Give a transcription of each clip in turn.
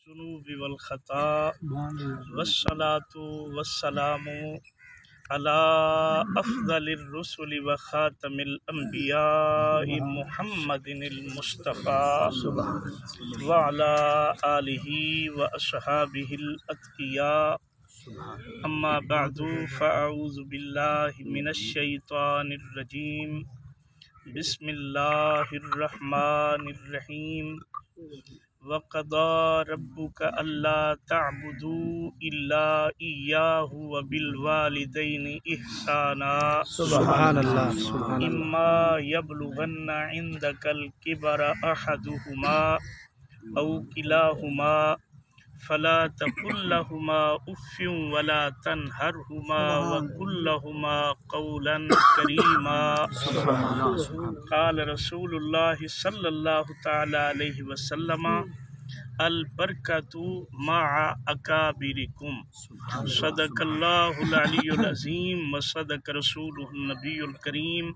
الذنوب والخطاء والصلاة والسلام على أفضل الرسل وخاتم الأنبياء محمد المصطفى وعلى آله وأصحابه الأتقياء أما بعد فأعوذ بالله من الشيطان الرجيم بسم الله الرحمن الرحيم وقضى ربك ألا تعبدوا إلا إياه وبالوالدين إحسانا سبحان اللہ إما يبلغن عندك الكبر أحدهما أو كلاهما فلا تقل لهما أف ولا تنهرهما وقل لهما قولا كريما قال رسول الله صلى الله تعالى عليه وسلم البركة مع أكابركم صدق الله العلي العظيم وصدق رسوله النبي الكريم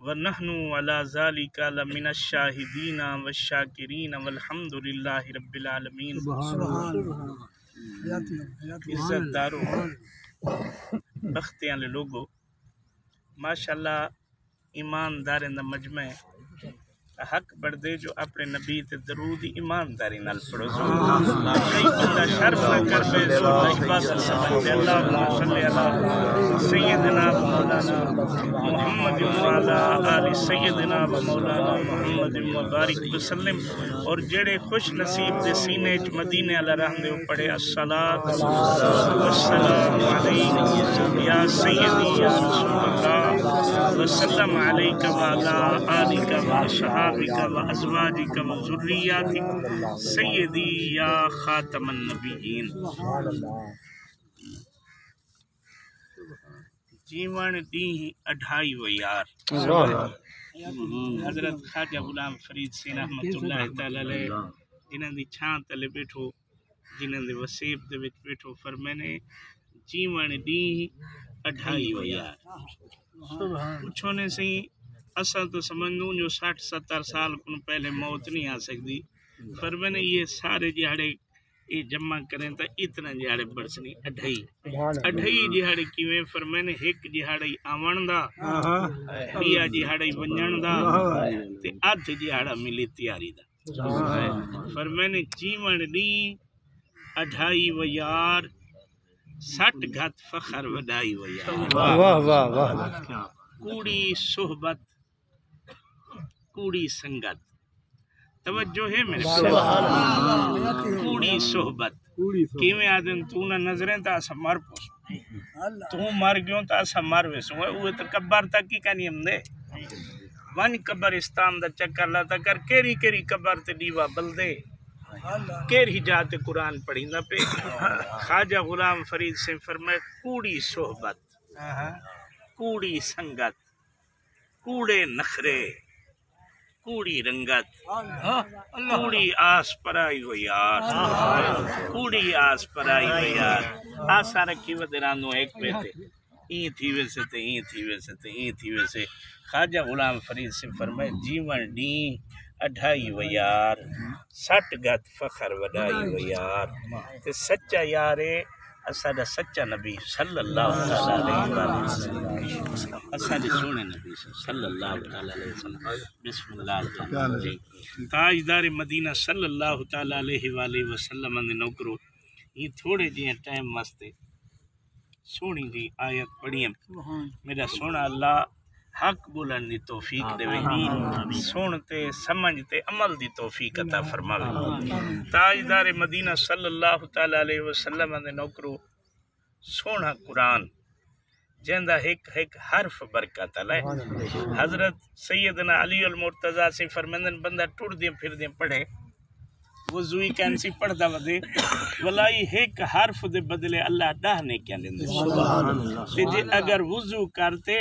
ونحن على ذلك لمن الشاهدين والشاكرين والحمد لله رب العالمين عزت دارو بختیاں لے لوگو ماشاءاللہ ایماندار دا مجمع حق بڑھ دے جو اپنے نبی تے درود ایمانداری نال پڑھو کئی بندہ شرم نہ کر بے زور عبادت سمجھ دے اللہم صلی علی سیدنا مولانا محمد وعلا آل سیدنا و مولانا محمد مبارک وسلم اور جڑے خوش نصیب دے سینے چ مدینے والا رہندے او پڑھے الصلاۃ والسلام علیک یا سیدی یا رسول اللہ وسلم علیک وعلا آلک وصحابک وازواجک وذریاتک سیدی یا خاتم النبیین جیون دی اڈھائی و یار حضرت خواجہ غلام فرید سین رحمت اللہ تعالی علیہ جنہاں دی چھاں تلے بیٹھو جنہاں دے وسیب دے وچ بیٹھو فرمانے جیون دی اڈھائی و یار پوچھو نے سی اساں تو سمجھوں جو 60-70 سال کو پہلے موت نہیں آ سکتی فرمانے یہ سارے جہاڑے یہ جمع کریں تا اتنا جہاڑے برسنی اڈھائی جہاڑے کیویں فرمانے ایک جہاڑے آون دا بیا جہاڑے ونجن دا تے ادھ جہاڑا ملی تیاری دا فرمانے جیون دی اڈھائی و یار 60 گھت فخر وڈائی و یار واہ واہ واہ کوڑی صحبت کوڑی سنگت توجہ ہے میرے کوڑی صحبت کیویں آدن تو نہ نظریں تا اسا مر پوس تو مر گیوں تا اسا مر ویسوں اوہ تو قبر تک کی کنی ہم دے ون قبرستان دا چکر لاتا کر کیری کیری قبر تے دیوا بلدے کیری جاتے قرآن پڑھی نہ پہ خواجہ غلام فرید سے فرمائے کوڑی صحبت کوڑی سنگت کوڑے نخرے کوڑی رنگت کوڑی آس پرائی و یار کوڑی آس پرائی و یار آسا رکھی و درانو ایک پہ تھے این تھی ویسے تے این تھی ویسے تے این تھی ویسے خواجہ غلام فرید سے فرمائے جیون دین اڈھائی و یار 60 گھت فخر وڈائی و یار تے سچا یارے اساڈا سچا نبی صلی اللہ علیہ وسلم اساڈے سونے نبی صلی اللہ علیہ وسلم بسم اللہ الرحمن الرحیم تاجدار مدینہ صلی اللہ تعالی علیہ وآلہ وسلم دے نوکرو یہ تھوڑے جہاں ٹائم واسطے سونی جی آیت پڑھی میرا سونا اللہ حق بولن دی توفیق دے سنتے سمجھتے عمل دی توفیق عطا فرماوے تاجدار مدینہ صلی اللہ تعالی علیہ وسلم دے نوکرو سونا قرآن جہندا ایک حرف برکت ہے حضرت سیدنا علی المرتضی سے فرمندن بندہ ٹوڑ دیں پھر دیں پڑھے وضوئی کینسی پڑھدا ودے ولائی ایک حرف دے بدلے اللہ 10 نے کیا لیندے سبحان اللہ جے اگر وضو کرتے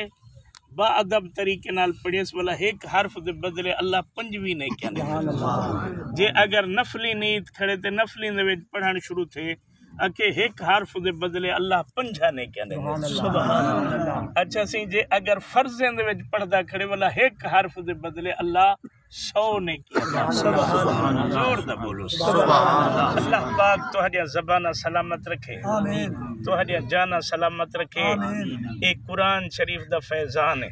با ادب طریقے نال پڑھیس والا ایک حرف دے بدلے اللہ 5 نے کیا لیندے جے اگر نفلی نیت کھڑے تے نفلی دے وچ پڑھن شروع تھے اکے ایک حرف دے بدلے اللہ 5 نے کیا لیندے سبحان اللہ اچھا سی جے اگر فرضیں دے وچ پڑھدا کھڑے والا ایک حرف دے بدلے اللہ 100 نے کیا سبحان اللہ زور دا بولو سبحان اللہ اللہ پاک تہاڈیاں زباناں سلامت رکھے، تہاڈیاں جاناں سلامت رکھے۔ ایک قرآن شریف دا فیضان ہے،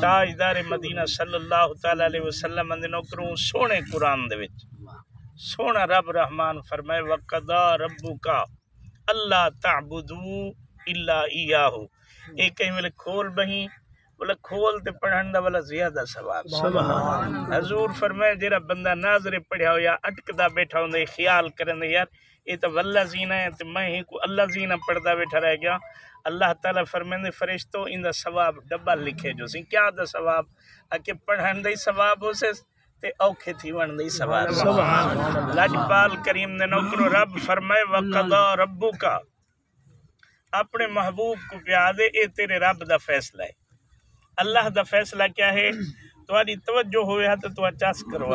تاجدار مدینہ صلی اللہ تعالی علیہ وسلم دے نوکروں سونے قرآن دے وچ سونا رب رحمان فرمائے وَقَضَى رَبُّكَ اللہ تعبدوا الا ایاہ۔ ایک کہیں ملے کھول بہیں بولا کھول تے پڑھن دا والا زیادہ ثواب۔ حضور فرمائے جیرا بندہ ناظر پڑھیا ہو یا اٹکدا بیٹھا ہوندے خیال کرن دے یار یہ تو واللہ زینہ ہے تے میں ہی کو اللہ زینہ پڑھدا بیٹھا رہ گیا، اللہ تعالیٰ فرمیندے فرشتوں ان دا ثواب ڈبا لکھے جو سی کیا دا ثواب اکے پڑھن دے ثواب ہو سے تے اوکھے تھی ون دے ثواب۔ لاجپال کریم نے نوکرو رب فرمائے وَقَضَى رَبُّكَ اپنے محبوب کو پیادے اے تیرے رب دا فیصلہ ہے۔ اللہ دا فیصلہ کیا ہے؟ تمہاری توجہ ہوئے ہے تو چاس کرو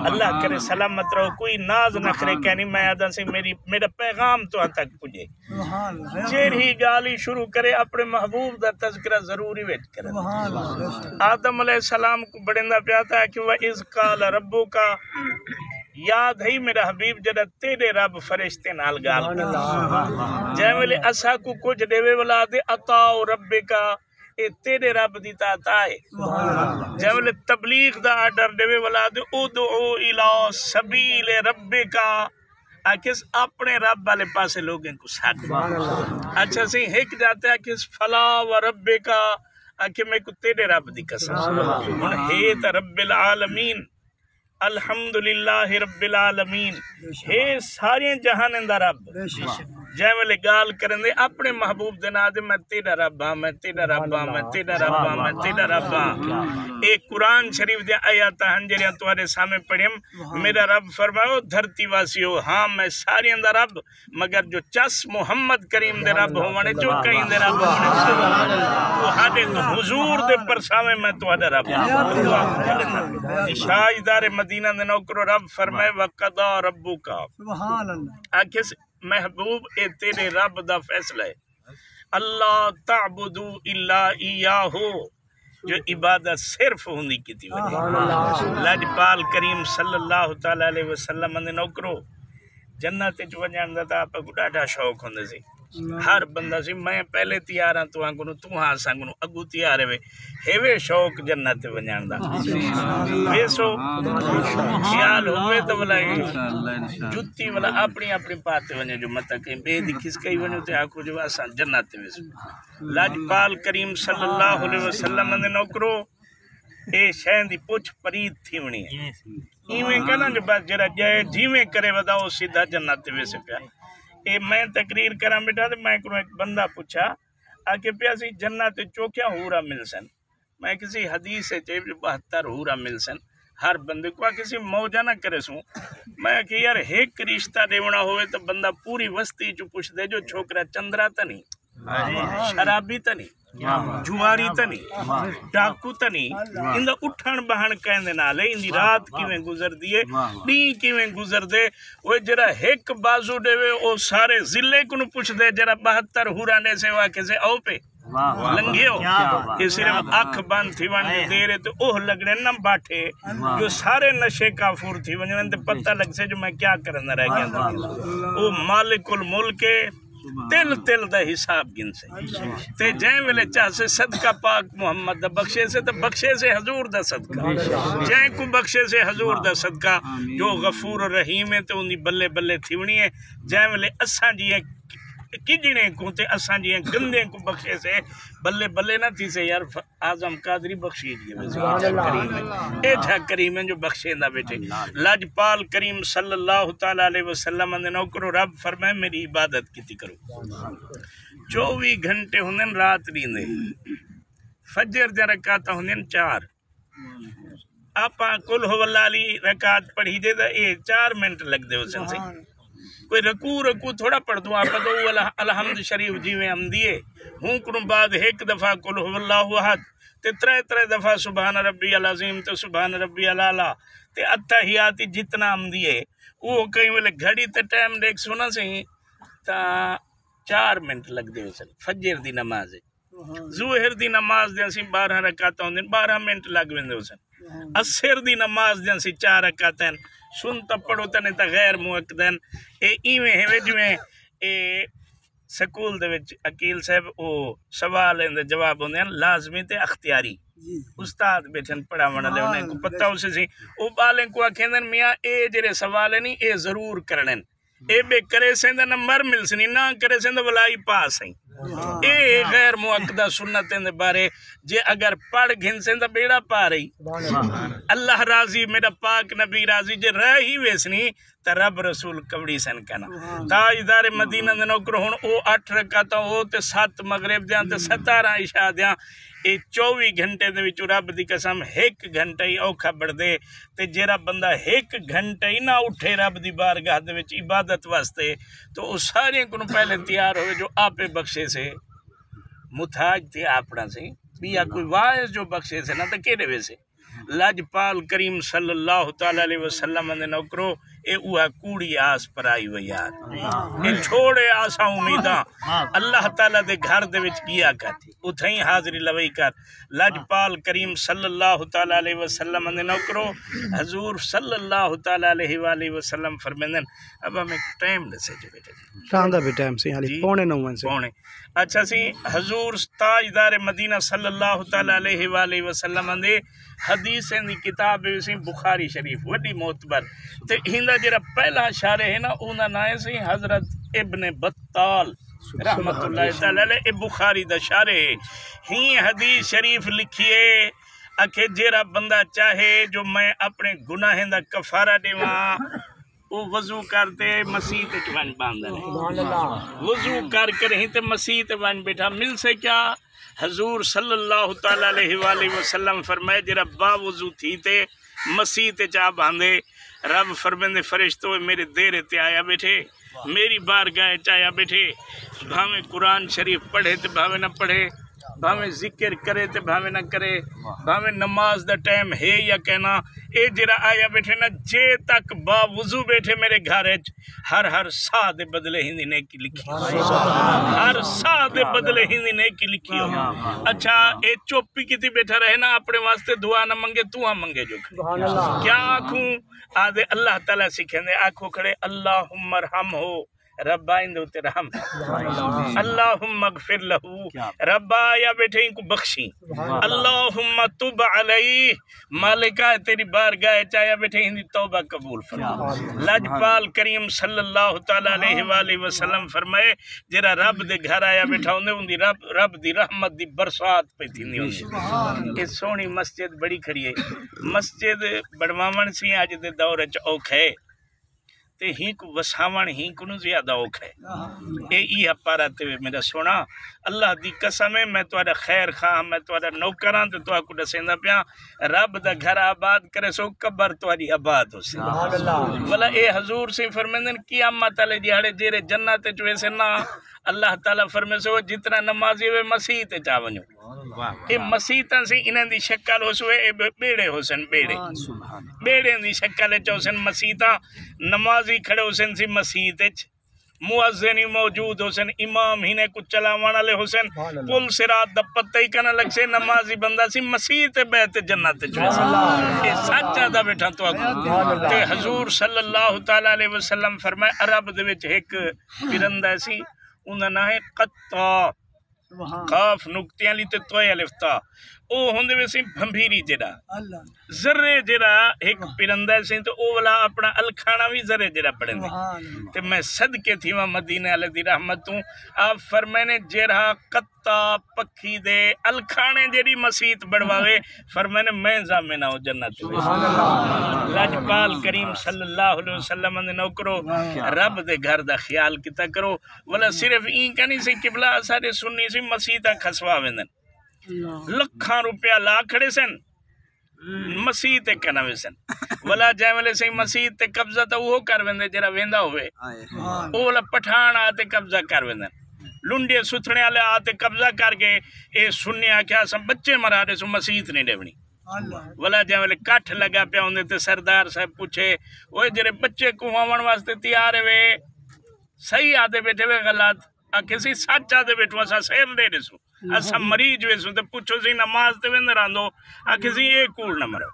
اللہ کرے سلامت رہو، کوئی ناز نہ کرے کہنی میں آدھا سے میرا پیغام تو تک پجے جیر ہی گالی شروع کرے اپنے محبوب دا تذکرہ ضروری ویٹ کرے۔ آدم علیہ السلام کو بڑندہ پیاتا ہے کہ وَإِذْ قَالَ رَبُّكَ یاد ہے میرا حبیب جدہ تیرے رب فرشتے نال گال جائے ملے اسا کو کچھ دیوے والا دے اطاؤ رب کا اے تیرے رب دی طاعت آئے جائے ملے تبلیغ دا آڈر دیوے والا دے ادعو الی سبیل رب کا آکس اپنے رب والے پاسے لوگیں کو ساتھ اچھا سی ہک جاتے ہیں کہ فلا و رب کا آکے میں کو تیرے رب دی قسم ہے تا رب العالمین الحمدللہ رب العالمین ہے سارے جہان دا رب جائے میں گال کرن دے اپنے محبوب دے نا دے میں تیرا رب ہاں میں تیرا رب ہاں میں تیرا رب ہاں میں تیرا رب ہاں۔ ایک قرآن شریف دے آیات ہنجریاں تمہارے سامنے پڑھیم میرا رب فرماؤ دھرتی واسی ہو ہاں میں ساری دا رب مگر جو چس محمد کریم دے رب ہونے جو کہیں دے رب ہونے وہ ہاڈے تو حضور دے پرسامے میں تمہارا رب شاہدار مدینہ دے نوکرو رب فرمائے وَقَضَى رَبُّكَ آکس محبوب اے تیرے رب دا فیصلہ ہے اللہ تعبدو الا ایاہو جو عبادت صرف ہوندی کی تھی لاجپال کریم صلی اللہ تعالی علیہ وسلم نے نوکرو جنت جو ونجان دا تا آپ کو ڈاڈا شوق ہوندے سی ہر بندہ سی میں پہلے تیار ہاں تو آنگنو تو ہاں سانگنو اگو تیار ہے ہیوے شوق جنت ونجان دا ویسو خیال ہوئے تو بلا جتی والا اپنی اپنی پاتے ونجے جو مطا کہیں بے دی کس کئی ونجو تے آکو جو آسان جنت ویسو لاجپال کریم صلی اللہ علیہ وسلم نے نوکرو اے شہن دی پوچھ پرید تھی ونی ہے ایویں کہنا جو بات جرا جائے جیویں کرے وداؤ سیدھا جنت ویسے پیا اے میں تقریر کرا بیٹھا تو میں ایک بندہ پوچھا آکے پیاسی جنت چوکیاں ہورا مل سن میں کسی حدیث سے چاہیے 72 ہورا مل سن ہر بندے کو کسی موجہ نہ کرے سوں میں کہ یار ایک رشتہ دیونا ہوئے تو بندہ پوری وستی جو پوچھ دے جو چھوکرا چندرا تا نہیں شرابی تا نہیں جواری تا نہیں ڈاکو تا نہیں اندہ اٹھن بہن کہنے نالے اندی رات کیویں گزر دیئے نی کیویں گزر دے وہ جرا ایک بازو دے وے او سارے ضلع کنو پوچھ دے جرا 72 ہورانے سے واقع سے او پہ لنگے ہو کہ صرف اکھ بند تھی ون جو دے رہے تو اوہ لگنے نہ باٹھے جو سارے نشے کافور تھی ون جو پتہ لگ سے جو میں کیا کرنا رہ گیا او مالک الملک تل تل دا حساب گن سے تے جائیں ویلے چاہ سے صدقہ پاک محمد دا بخشے سے تو بخشے سے حضور دا صدقہ جائیں کو بخشے سے حضور دا صدقہ جو غفور و رحیم ہے تو انہی بلے بلے تھیونی ہے جائیں ویلے اساں جی ہیں کجنے کو تے اساں جی ہیں گندے کو بخشے سے بلے بلے نہ تھی سے یار آزم قادری بخشی دیئے ایٹھا کریم ہے جو بخشے نہ بیٹھے لاجپال کریم صلی اللہ تعالی علیہ وسلم نے نوکرو رب فرمائے میری عبادت کیتی کرو 24 گھنٹے ہنن رات ریندے فجر دے رکعت ہنن 4 آپاں کل ہو اللہ علی رکعت پڑھی دے دا 4 منٹ لگ دے حسن سے کوئی رکوع تھوڑا پڑھ دوں آپ دو الحمد شریف جیویں ہم دیئے ہوں کنوں بعد ایک دفعہ قل هو اللہ احد تے 3 دفعہ سبحان ربی العظیم تے سبحان ربی العالی تے اتحیات جتنا ہم دیئے وہ کہیں ویلے گھڑی تے ٹائم دیکھ سونا سہی تا 4 منٹ لگ دے سن فجر دی نماز ظہر دی نماز دیں سی 12 رکعتاں ہوندیں 12 منٹ لگ ویندے سن عصر دی نماز دیں سی 4 رکعتاں سن تا پڑھو تا نہیں تا غیر مؤکدن اے ایویں ہے جویں اے سکول دے وچ عقیل صاحب او سوال دے جواب ہوندے ہیں لازمی تے اختیاری استاد بیٹھن پڑھاون والے انہیں کو پتہ اسے سی او بالیں کو آکھیندن میاں اے جڑے سوال نہیں اے ضرور کرنن اے بے کرے سین دا نمبر مل سنی نہ کرے سین دا ولائی پاس ہیں اے غیر مؤکدہ سنتیں دے بارے جے اگر پڑھ گھن سین دا بیڑا پا رہی اللہ راضی میرا پاک نبی راضی جے رہ ہی ویسنی تا رب رسول کبڑی سن کنا تاجدار مدینہ دے نوکر ہون او 8 رکعتاں او تے 7 مغرب دیاں تے 17 عشاء دیاں اے 24 گھنٹے دے وچ رب دی قسم 1 گھنٹہ ہی اوکھا بڑھ دے تے جیڑا بندہ 1 گھنٹہ ہی نہ اٹھے رب دی بارگاہ دے وچ عبادت واسطے تو او سارے کو پہلے تیار ہوئے جو آپے بخشے سے متحاج تھے آپنا سے بیا کوئی واعظ جو بخشے سے نہ تو کیڑے ویسے لاجپال کریم صلی اللہ تعالی علیہ وسلم نے نوکرو اے اوہ کوڑی آس پر آئی ہوئی یار اے چھوڑے آسا امیداں اللہ تعالیٰ دے گھر دے وچ کیا کرتی اتھائیں حاضری لوئی کر لاجپال کریم صلی اللہ تعالی علیہ وسلم نے نوکرو حضور صلی اللہ تعالی علیہ وآلہ وسلم فرمیندن اب ہمیں ٹائم دے سے جو بیٹے شاندہ بھی ٹائم سے حالی پونے 9 سے پونے اچھا سی حضور تاجدار مدینہ صلی اللہ تعالی علیہ وآلہ وسلم دے حدیثیں دی کتاب سی بخاری شریف وڈی معتبر تے ہندا جڑا پہلا شارح ہے نا اونا نام سی حضرت ابن بطال رحمت اللہ تعالی علیہ اے بخاری دا شارح ہے ہی حدیث شریف لکھیے اکھے جڑا بندہ چاہے جو میں اپنے گناہاں دا کفارہ دیواں وہ وضو کرتے مسیح تے وان باندھن وضو کر کے رہی تے مسیح تے وان بیٹھا مل سے کیا حضور صلی اللہ تعالی علیہ وآلہ وسلم فرمائے جرا با وضو تھی تے مسیح تے چاہ باندھے رب فرمیندے فرشتوں میرے دیرے تے آیا بیٹھے میری بارگاہ چایا بیٹھے بھاویں قرآن شریف پڑھے تے بھاویں نہ پڑھے بھاویں ذکر کرے تے بھاویں نہ کرے بھاویں نماز دا ٹائم ہے یا کہنا اے جرا آیا بیٹھے نا جے تک با وضو بیٹھے میرے گھارج ہر ساہ دے بدلے ہندی نیکی لکھی ہر ساہ دے بدلے ہندی نیکی لکھی ہو اچھا اے چوپی کتی بیٹھا رہے نا اپنے واسطے دعا نہ منگے تو ہاں منگے جو کیا آنکھوں آدھے اللہ تعالیٰ سکھیں دے آنکھوں کھڑے اللہم ارحم ہو ربا اندو تے رحم اللہم اغفر لہو ربا یا بیٹھے ان کو بخشی اللہم تب علی مالکہ تیری بارگاہ چاہیا بیٹھے ہندی توبہ قبول فرما لاجپال کریم صلی اللہ تعالی علیہ وآلہ وسلم فرمائے جرا رب دے گھر آیا بیٹھا ہوندے رب دی رحمت دی برسات پہ تھی نہیں اس سونی مسجد بڑی کھڑی ہے مسجد بڑوامن سی آج دے دور چ اوکھے تے ہی کو وساون ہی کو نو زیادہ اوکھ ہے اے ای پارا تے میرا سونا اللہ دی قسم ہے میں تہاڈا خیر خواہ میں تہاڈا نوکراں تے تہاڈ کو دسیندا پیا رب دا گھر آباد کرے سو قبر تہاڈی آباد ہو سی سبحان اللہ ولا اے حضور سے فرمیندن قیامت والے دیہاڑے جڑے جنت وچ ویسے نا اللہ تعالیٰ فرمے سو جتنا نمازی ہوئے مسیح تے چا ونجو اے مسیح تاں سی انہاں دی شکل ہو سوے اے بیڑے ہوسن بیڑے دی شکل چوسن مسیح تاں نمازی کھڑے ہوسن سی مسیح تے مؤذن موجود ہوسن امام ہی نے کچھ چلاوان والے ہوسن پل صراط دا پتہ ہی کنا لگ سے نمازی بندہ سی مسیح تے بیت جنت چوسن اے سچا دا بیٹھا تو تے حضور صلی اللہ تعالی علیہ وسلم فرمائے عرب دے وچ ایک پرندہ سی انہاں نام ہے قطا قاف نقطے علی تے توئے الفتا او ہوندے ویسے بھمبیری جڑا ذرے جڑا ایک پرندہ سی تو او والا اپنا الکھانا بھی ذرے جڑا پڑھیں دے تے میں صدقے تھی وہاں مدینہ علیہ دی رحمتوں آپ فرمائنے جڑا قطا پکھی دے الکھانے جڑی مسیت بڑھواوے فرمائنے میں زامنہ ہو جنت لاجپال کریم صلی اللہ علیہ وسلم نے نوکرو رب دے گھر دا خیال کیتا کرو ولا صرف این کنی سی قبلہ سارے سنی سی مسیتہ کھسوا ویندن لکھاں روپیہ لا کھڑے سن مسیح تے کنا ویسن ولا جائے والے سے مسیح تے قبضہ تا وہ کر ویندے جرا ویندا ہوئے او والا پٹھان آتے قبضہ کر ویندن لنڈے ستھنے والے آتے قبضہ کر کے اے سنیا کیا سم بچے مرا رہے سو مسیح نہیں ڈیونی ولا جائے والے کٹھ لگا پیا ہوندے تے سردار صاحب پوچھے اوے جرے بچے کھواون واسطے تیار ہوئے صحیح آتے بیٹھے ہوئے غلط کسی سچ آتے بیٹھو اسا سیر دے رسو اسا مریض ویسو تے پوچھو سی نماز تے ویندے راندو کسی ایک کول نہ مرو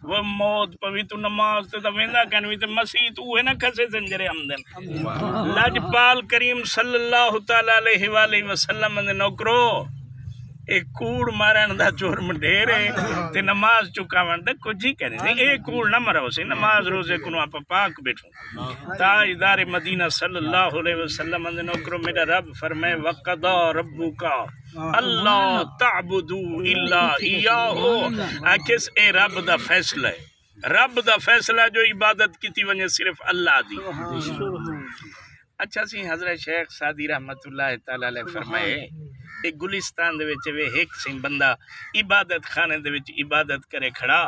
وہ موت پوی تو نماز تے ویندا کنوی تے مسیح تو ہے نا کسے سنجرے آمدن لاجپال کریم صلی اللہ تعالی علیہ وآلہ وسلم دے نوکرو ایک کوڑ مارن دا جرم ڈھیر ہے تے نماز چکاون دا کچھ ہی کرے نہیں ایک کوڑ نہ مرو سی نماز روزے کنو آپ پاک بیٹھو تاجدار مدینہ صلی اللہ علیہ وسلم دے نوکرو میرا رب فرمائے وقضا ربکا اللہ تعبدو الا ایاہو آکس اے رب دا فیصلہ ہے رب دا فیصلہ جو عبادت کی تھی ونجہ صرف اللہ دی اچھا سی حضرت شیخ سعدی رحمت اللہ تعالی علیہ فرمائے ایک گلستان دے وچ وے ایک سی بندہ عبادت خانے دے وچ عبادت کرے کھڑا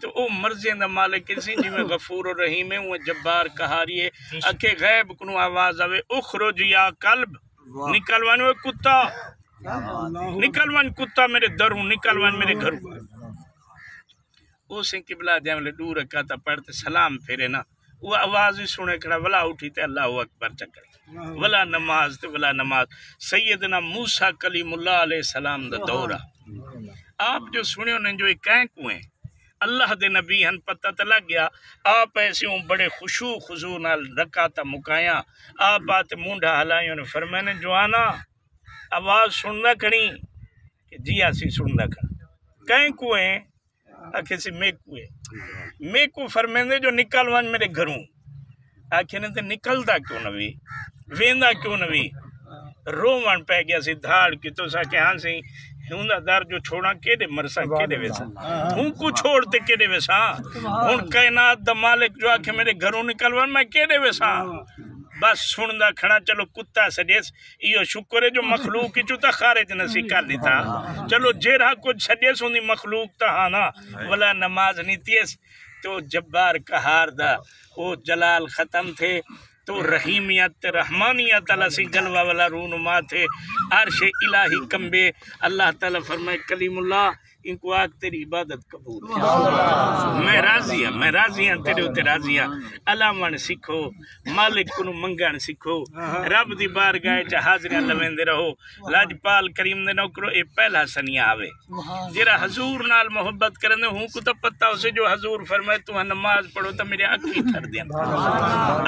تو او مرضی دا مالک سی جی میں غفور و رحیم ہے وہ جبار قہاری ہے اکے غیب کنو آواز آوے اخرج یا قلب نکلوان وہ کتا نکلوان کتا میرے دروں نکلوان میرے گھروں او سے قبلہ جاملے دور رکھاتا پڑھتے سلام پھیرے نا وہ آواز ہی سنے کھڑا ولا اٹھی تے اللہ اکبر چکرے ولا نماز تے ولا نماز سیدنا موسیٰ کلیم اللہ علیہ السلام دا دورہ آپ جو سنیوں نے جو ایک کہیں کوئیں اللہ دے نبی ہن پتہ تے لگ گیا آپ ایسے ہوں بڑے خشوع خضوع نال رکاتا مکایاں آپ بات مونڈا ہلائیوں نے فرمائنے جوانا آواز سننا کھڑی کہ جی آسی سننا کھڑا کہیں کوئیں آکھے سے میں کو فرمیندے جو نکلوان میرے گھروں آکھے نے تے نکلدا کیوں نوی ویندا کیوں نوی روان پہ گیا سی دھاڑ کی تو سا کہ ہاں سی ہوندا دار جو چھوڑا کیڑے مرسا کیڑے ویسا ہوں کو چھوڑتے کیڑے ویسا ہن کائنات دا مالک جو آکھے میرے گھروں نکلوان میں کیڑے ویسا بس سندا کھڑا چلو کتا سڈیس ایو شکر ہے جو مخلوق کی چوتا خارج نسی کر دیتا چلو جیرہ کچھ سڈیس ہوندی مخلوق تا ہانا ولا نماز نیتیس تو جبار قہار دا او جلال ختم تھے تو رحیمیت رحمانیت اللہ سے جلوہ والا رونما تھے عرش الہی کمبے اللہ تعالیٰ فرمائے کلیم اللہ ان کو آگ تیری عبادت قبول ہے میں راضی ہوں تیرے ہوتے راضی ہوں علامن سکھو مالک کنو منگان سکھو رب دی بارگاہ چا حاضریاں لویندے رہو لاجپال کریم دے نوکرو اے پہلا سنیا آوے جیرا حضور نال محبت کرنے ہوں کو تو پتہ اسے جو حضور فرمائے تو نماز پڑھو تو میرے اکھی تھر دیا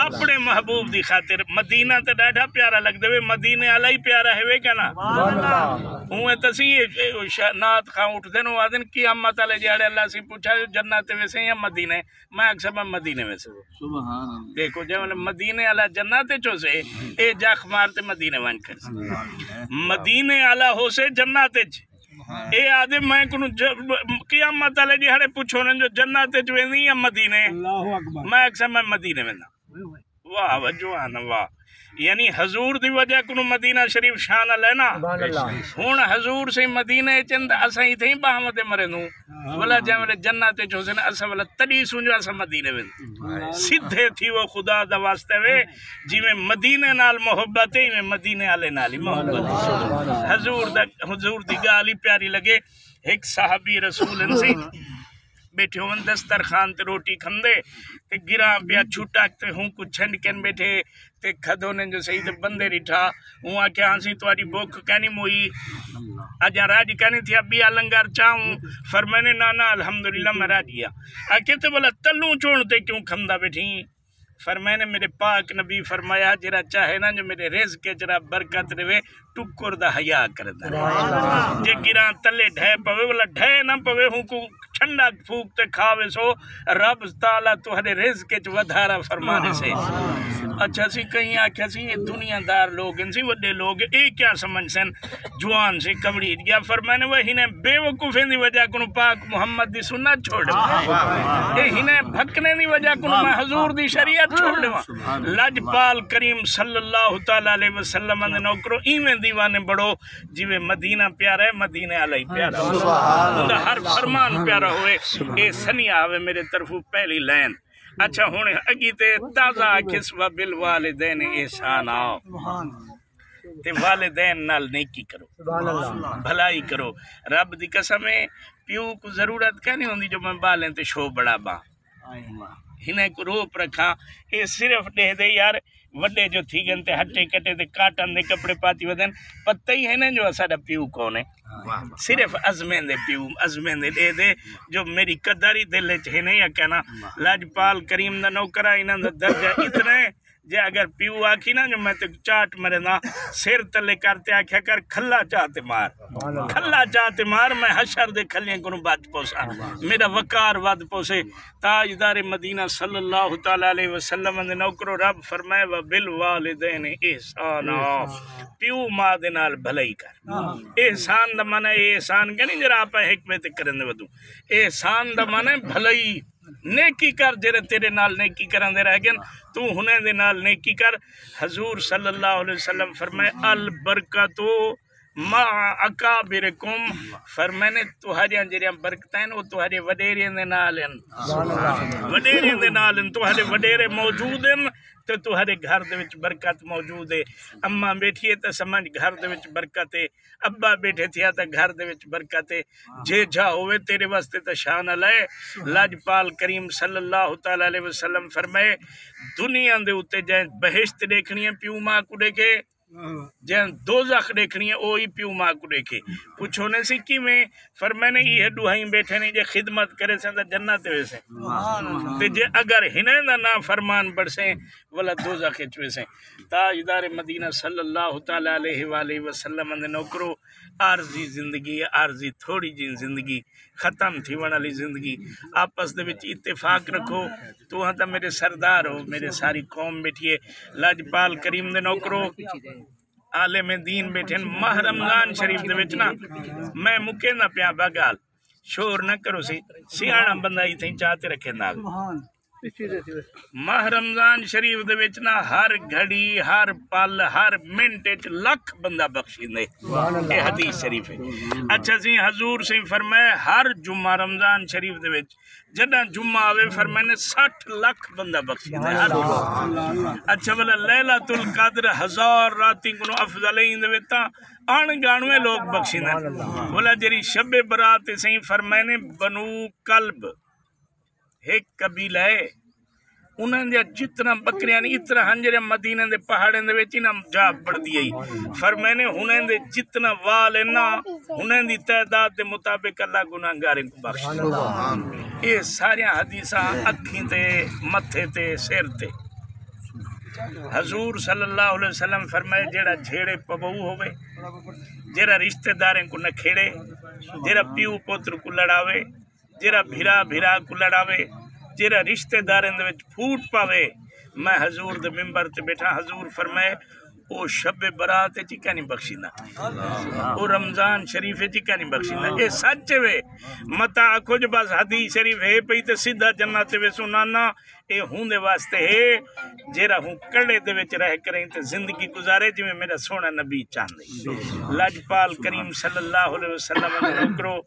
اپنے محبوب دی خاطر مدینہ تے ڈاڑھا پیارا لگ دے مدینہ علی پیارا ہے وے کیا نا ہوں تسی نات خواہ اٹھ دے نو آدن کی امت علیہ جاڑے اللہ سے پوچھا جنت ویسے یا مدینہ میں اکثر میں مدینہ ویسے دیکھو جب مدینہ علیہ جنت چو سے اے جاخ مارتے مدینہ وان کر مدینہ علیہ ہو سے جنت اے آدھے میں کنو قیامت علیہ جاڑے پوچھو جو جنت چو نہیں یا مدینہ میں اکثر میں مدینہ ویسے واہ وجوان واہ یعنی حضور دی وجہ کنو مدینہ شریف شان لینا ہون حضور سے مدینہ چند اسا ہی تھیں باہمت مرنو ولا جامل جنت چوسن اسا ولا تڑی سنجو اسا مدینہ وین سدھے تھی وہ خدا دا واسطے وے جی میں مدینہ نال محبت ہے میں مدینہ آلے نالی محبت حضور دی گالی پیاری لگے ایک صحابی رسول انسی بیٹھے ہوں دسترخوان تے روٹی کھندے تے گراں پیا چھوٹاکتے ہوں کچھ چھنڈکن بیٹھے تے کھدوں نے جو صحیح تے بندے رٹھا ہوں آکے ہاں تواری بوک کہنی موئی آجا راج کہنی تھی ابھی آلنگار چاہوں فرمانے نانا الحمدللہ میں راجیا آکے تے بولا تلوں چونتے کیوں کھندا بیٹھی فرمانے میرے پاک نبی فرمایا جرا چاہے نا جو میرے رزق کے جرا برکت روے ٹکر دا حیا کردہ جے گراں تلے ڈھے پوے بولا ڈھے نہ پوے ہوں کو چھنڈا پھوکتے کھاوے سو رب تعالیٰ تو ہرے رزق کے ودھارا فرمانے سے اچھا سی کہیں آکھا سی یہ دنیا دار لوگ ان سی وڈے لوگ اے کیا سمجھ سن جوان سی کبڑی گیا فرمانے وہی نے بے وقوفیں دی وجہ کنو پاک محمد دی سنت چھوڑ دے اے ہی نے بھکنے دی وجہ کنو میں حضور دی شریعت چھوڑ دے لاجپال کریم صلی اللہ تعالیٰ علیہ وسلم نے نوکرو ایویں دیوانے بڑھو جیوے مدینہ پیارا ہے مدینہ علیہ پیارا ہے ہر فرمان پیارا ہوئے اے سنیا ہوئے میرے طرفو پہلی لین اچھا ہونے اگیتے تازہ کسوہ بالوالدین احسان آؤ تے والدین نال نیکی کرو بھلائی کرو رب دی قسم ہے پیو کو ضرورت کیا نہیں ہوندی جو میں بالیں تے شو بڑا با ہنے کو روپ رکھا یہ صرف دے دے یار وڈے جو تھی گن تے ہٹے کٹے تے کاٹن دے کپڑے پاتی ودن پتہ ہی ہے نا جو اساڑا پیو کون ہے صرف عزمین دے پیو عزمین دے دے جو میری قداری دل چ ہے نہیں یا کہنا لاجپال کریم دا نوکرا انہاں دا درجہ اتنا ہے جے اگر پیو آکھی نا جو میں تے چاٹ مرے نا سر تلے کرتے آکھیا کر کھلا چاہتے مار کھلا چاہتے مار میں حشر دے کھلیاں کنوں بات پوسا میرا وقار ود پوسے تاجدار مدینہ صلی اللہ تعالی علیہ وسلم نے نوکرو رب فرمائے و بالوالدین احسانا پیو ماں دے نال بھلائی کر احسان دا معنی احسان کہ نہیں جرا آپ حکمت کرن دے ودوں احسان دا معنی بھلائی نیکی کر جرے تیرے نال نیکی کرن دے رہ گئن تو ہنے دے نال نیکی کر حضور صلی اللہ علیہ وسلم فرمائے البرکتو ما اکابرکم فرمائے تہاریاں جڑیاں برکتاں وہ تہاڈے وڈیریاں دے نال ہیں وڈیریاں دے نال ہیں تہاڈے وڈیرے موجود ہیں تو تہاڈے گھر دے وچ برکت موجود ہے اماں بیٹھی ہے تے سمجھ گھر دے وچ برکت ہے ابا بیٹھے تھیا تے گھر دے وچ برکت ہے جے جا ہوئے تیرے واسطے تے شان ہے لاجپال کریم صلی اللہ تعالی علیہ وسلم فرمائے دنیا دے اوتے جے بہشت دیکھنی ہے پیو ماں کو دیکھے جہاں دوزخ دیکھنی ہے وہی پیو ماں کو دیکھے پوچھو نے سی کی میں فرمائنے یہ دوہائیں بیٹھے نہیں جے خدمت کرے سے تا جنت ہوئے سے تے جے اگر ہنے دا نا فرمان بڑھ سے ولا دوزخ چوئے سے تاجدار مدینہ صلی اللہ تعالی علیہ وآلہ وسلم نے نوکرو عارضی زندگی عارضی تھوڑی جی زندگی ختم تھی والی زندگی آپس دے وچ اتفاق رکھو تو ہاں تا میرے سردار ہو میرے ساری قوم بیٹھیے لاجپال کریم دے نوکرو عالم دین بیٹھے ماہ رمضان شریف دے وچ نا میں مکے نہ پیا بگال شور نہ کرو سی سیاڑا بندہ ہی تھیں چاہتے رکھے نال ماہ رمضان شریف دے وچ نا ہر گھڑی ہر پل ہر منٹ وچ لکھ بندہ بخشیندے اے حدیث شریف ہے اچھا سی حضور سے فرمائے ہر جمعہ رمضان شریف دے وچ جدہ جمعہ آوے فرمائے نے 60 لاکھ بندہ بخشیندے ہر جمعہ اچھا بلا لیلۃ القدر 1000 راتی کنو افضل ہی دے وچ آن گانوے لوگ بخشیندے بولا جری شب برات سے فرمائے نے بنو کلب ایک قبیلہ ہے انہوں نے جتنا بکریاں نہیں اتنا ہنجرے مدینہ دے پہاڑیں دے ویچی نا جا بڑھ دیئی فرمائے نے انہوں نے جتنا وال ہے نا انہوں نے تعداد دے مطابق اللہ گناہ گاریں کو بخش یہ سارے حدیثاں اکھیں تے متھے تے سیر تے حضور صلی اللہ علیہ وسلم فرمائے جیڑا جھیڑے پبہو ہوئے جیڑا رشتہ داریں کو نہ کھیڑے جیڑا پیو پوتر کو لڑاوے جیرا بھیرا بھیرا کو لڑاوے جیرا رشتہ داریں دے وچ پھوٹ پاوے میں حضور دے ممبر تے بیٹھا حضور فرمائے او شب برات چکا نہیں بخشینا او رمضان شریف چکا نہیں بخشینا اے سچ وے متا کچھ بس حدیث شریف ہے پئی تے سیدھا جنت وے سنانا اے ہوں دے واسطے ہے جیرا ہوں کڑے دے وچ رہ کریں تے زندگی گزارے جو میں میرا سونا نبی چاندے لاجپال کریم صلی اللہ علیہ وسلم نے نوکرو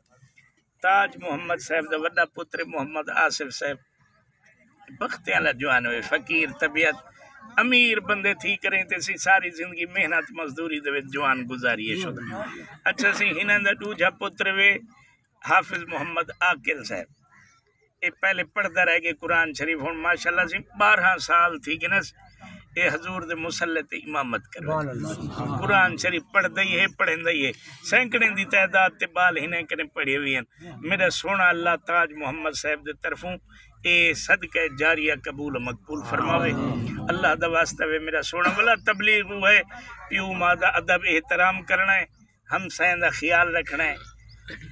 تاج محمد صاحب دا وڈا پتر محمد آصف صاحب بختیاں لا جوان ہوئے فقیر طبیعت امیر بندے تھی کریں تے سی ساری زندگی محنت مزدوری دے جوان گزاری شدہ اچھا سی ہنہ دا دوجا پتر وے حافظ محمد عاقل صاحب اے پہلے پڑھتا رہ گئے قرآن شریف ہون ماشاءاللہ سی 12 سال تھی گنس اے حضور دے مسلح تے امامت کرو قرآن شریف پڑھ دئی ہے پڑھیں دئی ہے سینکڑیں دی تعداد تے بال ہی نہیں کریں پڑھی ہوئی ہیں میرا سونا اللہ تاج محمد صاحب دے طرفوں اے صدقہ جاریہ قبول مقبول فرماوے اللہ دا واسطہ وے میرا سونا والا تبلیغ ہے پیو مادہ ادب احترام کرنا ہے ہم سائن دا خیال رکھنا ہے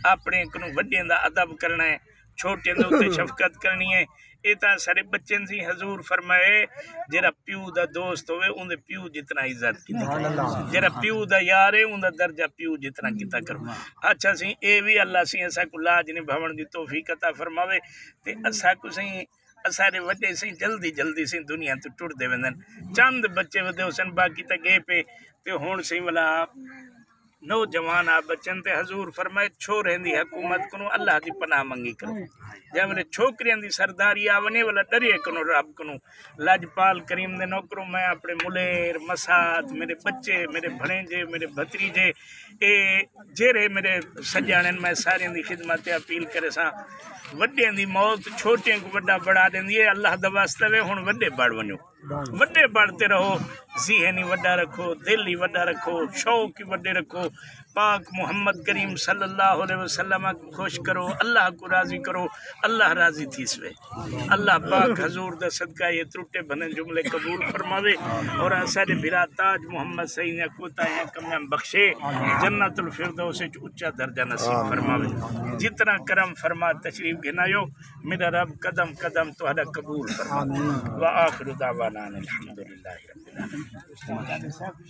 اپنے کنو وڈیں دا ادب کرنا ہے چھوٹے دوتے شفقت کرنی ہے ایتا سارے بچن سی حضور فرمائے جیرا پیو دا دوست ہوئے ان دے پیو جتنا عزت کی جیرا پیو دا یار ہے ان دا درجہ پیو جتنا کیتا کرو اچھا سی اے بھی اللہ سی ایسا کو لاج نے بھون دی توفیق عطا فرماوے تے ایسا کو سی اسارے وڈے سی جلدی جلدی سی دنیا تو ٹوٹ دے وندن چند بچے ودے حسن باقی تا گئے پہ تے ہون سی والا نوجوان آ بچن تے حضور فرمائے چھوڑیں دی حکومت کنو اللہ دی پناہ منگی کرو جب میرے چھوکریاں دی سرداری آونے والا ڈرے کنو رب کنو لاجپال کریم دے نوکروں میں اپنے ملیر مسات میرے بچے میرے بھنیجے میرے بھتریجے اے جیرے میرے سجانن میں سارے دی خدمت اپیل کرے ساں وڈے دی موت چھوٹے کو وڈا بڑھا دیں دی اللہ دا واسطہ وے ہن وڈے بڑھ ونجو وڈے بڑھتے رہو ذہنی وڈا رکھو دل ہی وڈا رکھو شوق ہی وڈے رکھو پاک محمد کریم صلی اللہ علیہ وسلم کو خوش کرو اللہ کو راضی کرو اللہ راضی تھی سوے اللہ پاک حضور دا صدقہ یہ ترٹے بھنے جملے قبول فرماوے اور سارے بھرا تاج محمد سعید نے کوتا ہے کمیاں بخشے جنت الفردوس اچھا درجہ نصیب فرماوے جتنا کرم فرما تشریف گھنائیو میرا رب قدم قدم تو ہدا قبول فرما وآخر دعوانا الحمدللہ رب العالمین